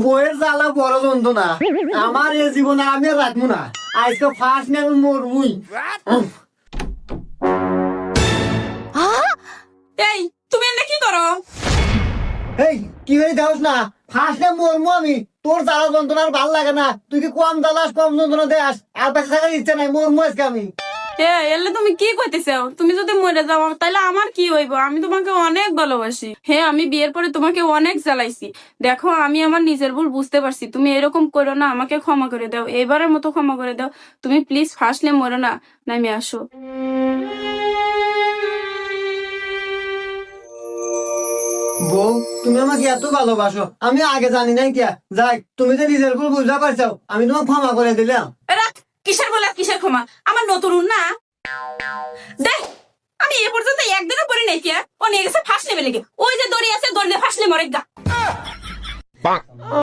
বইয়ের জ্বালা বড় যন্ত্রণা আমার এই জীবন আমি আর রাখবো না আজকে ফার্স্ট নিয়ে আমি মরবুই এই তুমি এনে কি করো? এই কি হয়ে যাস না ফার্স্ট নিয়ে মরবো আমি তোর জ্বালা যন্ত্রণা আর ভাল লাগে না তুই কি কম জ্বালাস কম যন্ত্রণা দেয়াস আর বেঁচে থাকার ইচ্ছা নাই মরবো আজকে আমি এলে তুমি কি কইতেছো? তুমি যদি মরে যাও তাহলে আমার কি হইব? আমি তোমাকে অনেক ভালোবাসি। হ্যাঁ, আমি বিয়ের পরে তোমাকে অনেক জ্বালাইছি। দেখো, আমি আমার নিজের ভুল বুঝতে পারছি। তুমি এরকম করো না, আমাকে ক্ষমা করে দাও, এবারের মতো ক্ষমা করে দাও। তুমি প্লিজ ফার্স্টলে মরো না, নামে আসো। বউ তুমি আমাকে এত ভালোবাসো আমি আগে জানি নাই কিয়া যাই তুমি যে নিজের ভুল বুঝতে পারছো আমি তোমাকে ক্ষমা করে দিলাম রাখ, কিসের বলে আর কিসের ক্ষমা? আমার নতুন না দেখ, আমি এ পর্যন্ত একদিনও পরে নাই কে ও নিয়ে গেছে ফার্স্ট লেভেলে। ওই যে দড়ি আছে, দড়ি দিয়ে ফার্স্ট মরে গা।